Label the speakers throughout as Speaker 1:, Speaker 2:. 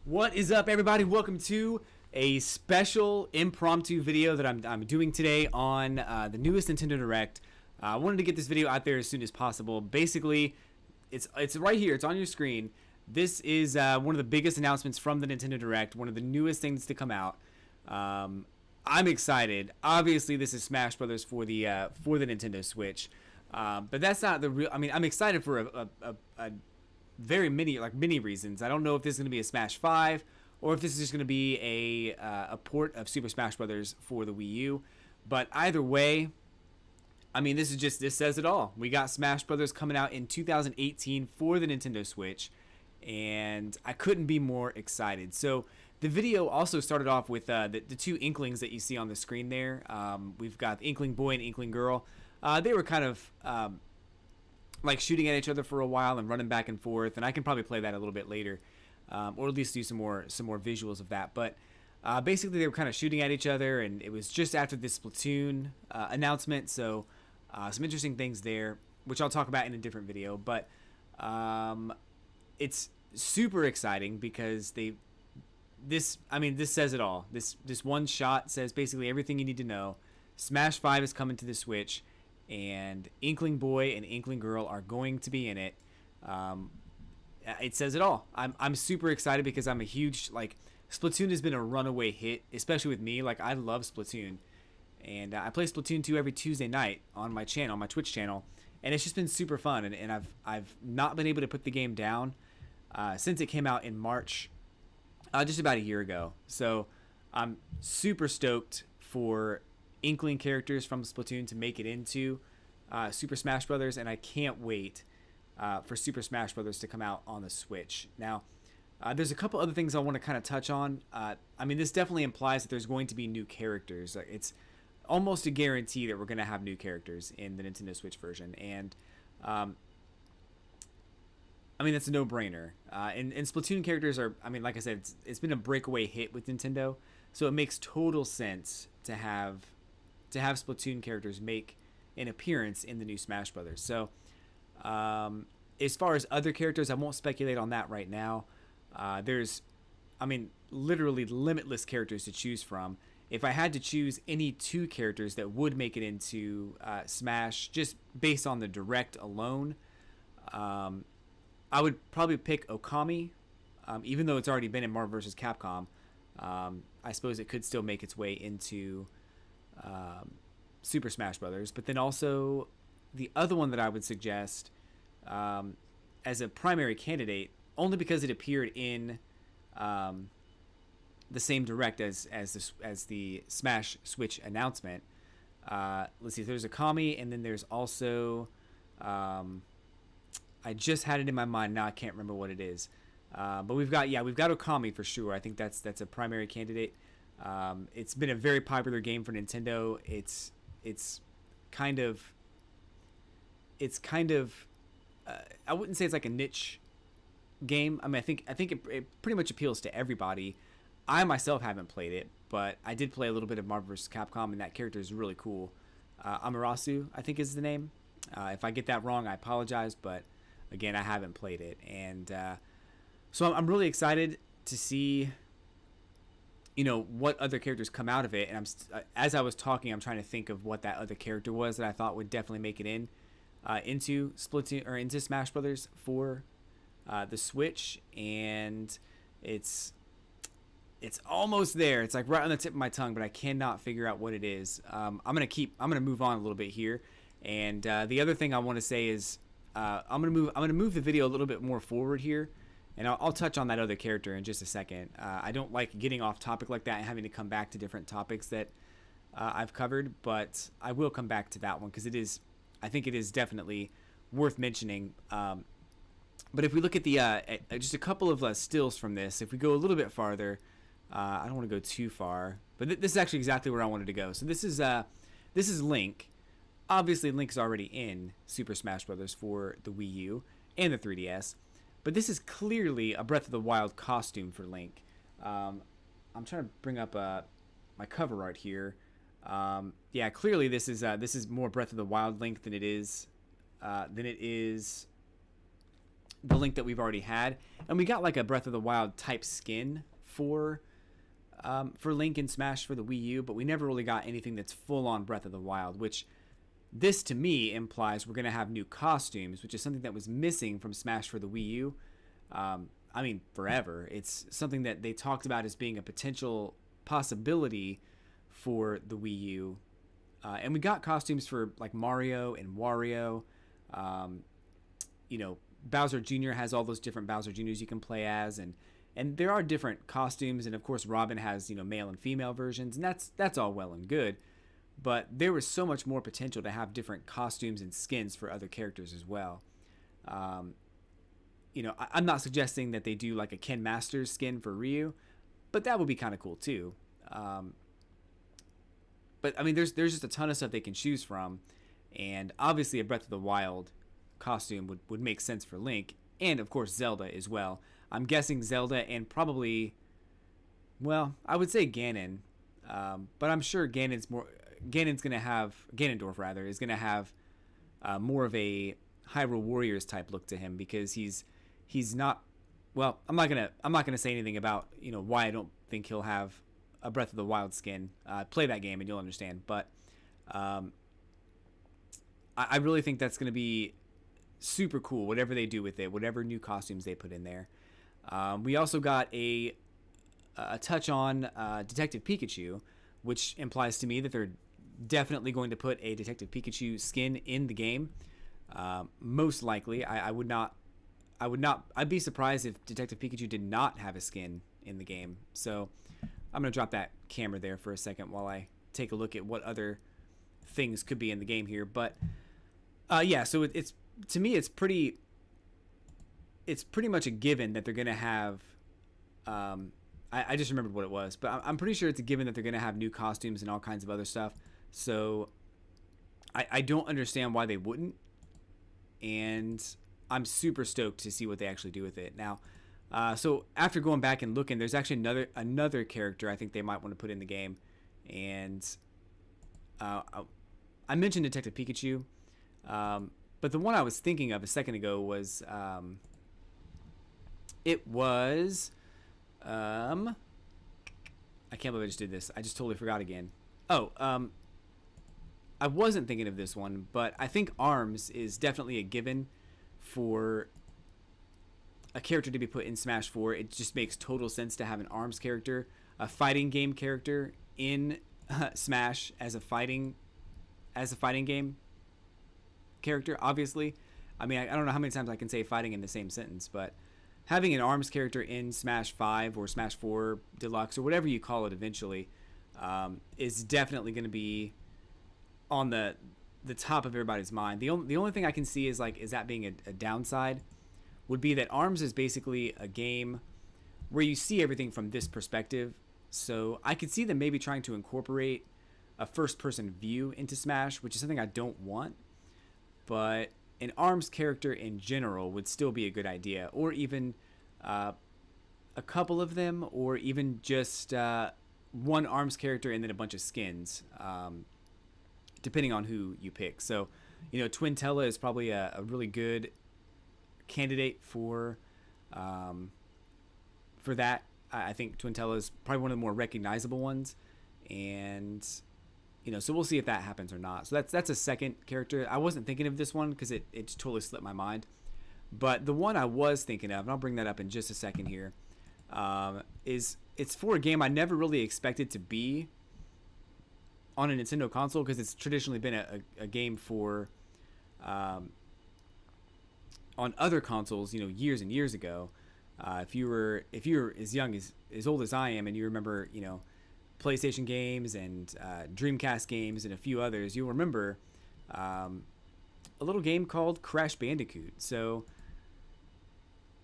Speaker 1: What is up, everybody? Welcome to a special impromptu video that I'm doing today on the newest Nintendo Direct. I wanted to get this video out there as soon as possible. Basically, it's right here. It's on your screen. This is one of the biggest announcements from the Nintendo Direct. One of the newest things to come out. I'm excited. Obviously, this is Smash Brothers for the Nintendo Switch. But that's not the real. I mean, I'm excited for a very many reasons. I don't know if this is going to be a Smash 5 or if this is just going to be a port of Super Smash Brothers for the Wii U. But either way, I mean, this says it all. We got Smash Brothers coming out in 2018 for the Nintendo Switch, and I couldn't be more excited. So the video also started off with the two Inklings that you see on the screen there. We've got the Inkling Boy and Inkling Girl. They were kind of like shooting at each other for a while and running back and forth, and I can probably play that a little bit later, or at least do some more visuals of that. But basically, they were kind of shooting at each other, and it was just after this Splatoon announcement. So some interesting things there, which I'll talk about in a different video. But it's super exciting because this says it all. This one shot says basically everything you need to know. Smash 5 is coming to the Switch, and Inkling Boy and Inkling Girl are going to be in it. It says it all. I'm super excited because I'm a huge, Splatoon has been a runaway hit, especially with me. Like, I love Splatoon, and I play Splatoon 2 every Tuesday night on my channel, my Twitch channel, and it's just been super fun. And I've not been able to put the game down since it came out in March, just about a year ago. So I'm super stoked for Inkling characters from Splatoon to make it into Super Smash Brothers, and I can't wait for Super Smash Brothers to come out on the Switch. Now, there's a couple other things I want to kind of touch on. I mean, this definitely implies that there's going to be new characters. It's almost a guarantee that we're going to have new characters in the Nintendo Switch version, and I mean, that's a no-brainer. And Splatoon characters are, I mean, like I said, it's been a breakaway hit with Nintendo, so it makes total sense to have Splatoon characters make an appearance in the new Smash Brothers. So, as far as other characters, I won't speculate on that right now. There's, I mean, literally limitless characters to choose from. If I had to choose any two characters that would make it into Smash, just based on the Direct alone, I would probably pick Okami, even though it's already been in Marvel vs. Capcom. I suppose it could still make its way into Super Smash Brothers. But then also the other one that I would suggest as a primary candidate, only because it appeared in the same Direct as the Smash Switch announcement. Let's see, there's Okami, and then there's also I just had it in my mind, now I can't remember what it is. But we've got Okami for sure. I think that's a primary candidate. It's been a very popular game for Nintendo. It's kind of I wouldn't say it's like a niche game. I mean, I think it pretty much appeals to everybody. I myself haven't played it, but I did play a little bit of Marvel vs. Capcom, and that character is really cool. Amaterasu, I think, is the name. If I get that wrong, I apologize, but again, I haven't played it, and so I'm really excited to see, what other characters come out of it. And as I was talking, I'm trying to think of what that other character was that I thought would definitely make it into Splatoon or into Smash Brothers for the Switch, and it's almost there. It's like right on the tip of my tongue, but I cannot figure out what it is. I'm gonna move on a little bit here, and the other thing I want to say is I'm gonna move the video a little bit more forward here. And I'll touch on that other character in just a second. I don't like getting off topic like that and having to come back to different topics that I've covered, but I will come back to that one because I think it is definitely worth mentioning. But if we look at the just a couple of stills from this, if we go a little bit farther, I don't want to go too far, but this is actually exactly where I wanted to go. So this is Link. Obviously, Link's already in Super Smash Bros. For the Wii U and the 3DS. But this is clearly a Breath of the Wild costume for Link. I'm trying to bring up my cover art here. Yeah, clearly this is more Breath of the Wild Link than it is the Link that we've already had, and we got like a Breath of the Wild type skin for Link in Smash for the Wii U, but we never really got anything that's full on Breath of the Wild, which this to me implies we're going to have new costumes, which is something that was missing from Smash for the Wii U. I mean, forever. It's something that they talked about as being a potential possibility for the Wii U. And we got costumes for like Mario and Wario. You know, Bowser Jr. has all those different Bowser Jr.'s you can play as, and there are different costumes, and of course Robin has, you know, male and female versions, and that's all well and good. But there was so much more potential to have different costumes and skins for other characters as well. You know, I'm not suggesting that they do like a Ken Masters skin for Ryu, but that would be kind of cool too. But I mean, there's just a ton of stuff they can choose from, and obviously a Breath of the Wild costume would make sense for Link, and of course Zelda as well. I'm guessing Zelda and probably, well, I would say Ganon, but I'm sure Ganondorf rather is gonna have more of a Hyrule Warriors type look to him, because he's not, well, I'm not gonna say anything about, you know, why I don't think he'll have a Breath of the Wild skin. Play that game and you'll understand. But I really think that's gonna be super cool, whatever they do with it, whatever new costumes they put in there. We also got a touch on Detective Pikachu, which implies to me that they're definitely going to put a Detective Pikachu skin in the game. Most likely, I'd be surprised if Detective Pikachu did not have a skin in the game. So I'm going to drop that camera there for a second while I take a look at what other things could be in the game here. But yeah, so it's to me, it's pretty much a given that they're going to have, I just remembered what it was, but I'm pretty sure it's a given that they're going to have new costumes and all kinds of other stuff. So I don't understand why they wouldn't. And I'm super stoked to see what they actually do with it. Now, so after going back and looking, there's actually another character I think they might want to put in the game. And I mentioned Detective Pikachu, but the one I was thinking of a second ago was I can't believe I just did this. I just totally forgot again. I wasn't thinking of this one, but I think ARMS is definitely a given for a character to be put in Smash 4. It just makes total sense to have an ARMS character, a fighting game character in Smash as a fighting game character, obviously. I mean, I don't know how many times I can say fighting in the same sentence, but having an ARMS character in Smash 5 or Smash 4 Deluxe or whatever you call it eventually is definitely going to be on the top of everybody's mind. The only thing I can see is that being a downside would be that ARMS is basically a game where you see everything from this perspective. So I could see them maybe trying to incorporate a first-person view into Smash, which is something I don't want. But an ARMS character in general would still be a good idea, or even a couple of them, or even just one ARMS character and then a bunch of skins, depending on who you pick. So, you know, Twintella is probably a really good candidate for that. I think Twintella is probably one of the more recognizable ones, and you know, so we'll see if that happens or not. So that's a second character. I wasn't thinking of this one because it totally slipped my mind. But the one I was thinking of, and I'll bring that up in just a second here, is it's for a game I never really expected to be on a Nintendo console, because it's traditionally been a game for on other consoles, you know, years and years ago. If you were as old as I am, and you remember, you know, PlayStation games and Dreamcast games and a few others, you'll remember a little game called Crash Bandicoot. So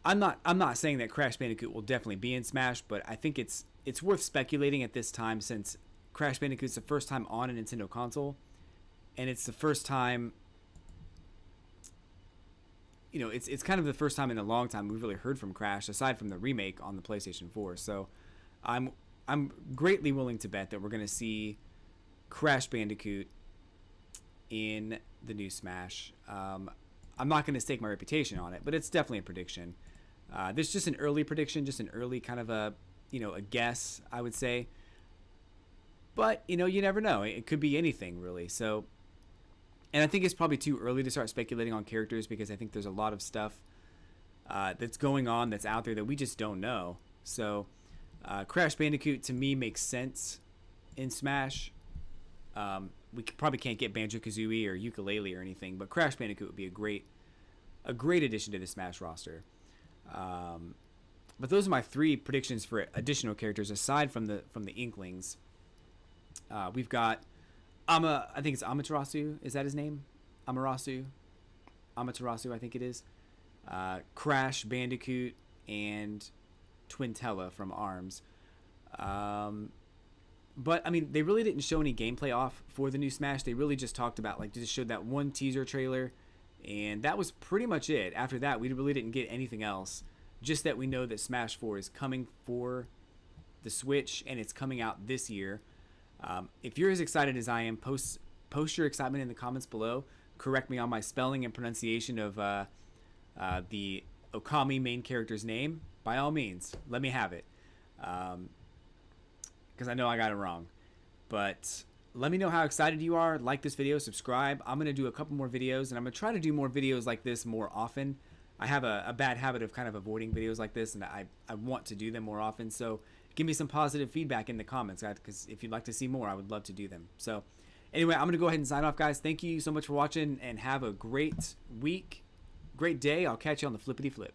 Speaker 1: I'm not saying that Crash Bandicoot will definitely be in Smash, but I think it's worth speculating at this time, since Crash Bandicoot's the first time on a Nintendo console, and it's the first time, you know, it's kind of the first time in a long time we've really heard from Crash, aside from the remake on the PlayStation 4. So I'm greatly willing to bet that we're going to see Crash Bandicoot in the new Smash. I'm not going to stake my reputation on it, but it's definitely a prediction. There's just an early prediction, just an early kind of a guess, I would say. But you never know. It could be anything really. So, and I think it's probably too early to start speculating on characters because I think there's a lot of stuff that's going on that's out there that we just don't know. So, Crash Bandicoot to me makes sense in Smash. We probably can't get Banjo-Kazooie or Yooka-Laylee or anything, but Crash Bandicoot would be a great addition to the Smash roster. But those are my 3 predictions for additional characters aside from the Inklings. We've got I think it's Amaterasu. Is that his name? Amaterasu, I think it is. Crash Bandicoot and Twintella from ARMS. But I mean, they really didn't show any gameplay off for the new Smash. They really just talked about just showed that one teaser trailer, and that was pretty much it. After that, we really didn't get anything else. Just that we know that Smash 4 is coming for the Switch, and it's coming out this year. If you're as excited as I am, post your excitement in the comments below. Correct me on my spelling and pronunciation of the Okami main character's name. By all means, let me have it. Because I know I got it wrong. But let me know how excited you are. Like this video, subscribe. I'm going to do a couple more videos, and I'm going to try to do more videos like this more often. I have a bad habit of kind of avoiding videos like this, and I want to do them more often. So give me some positive feedback in the comments, guys, because if you'd like to see more, I would love to do them. So anyway, I'm going to go ahead and sign off, guys. Thank you so much for watching, and have a great week, great day. I'll catch you on the flippity flip.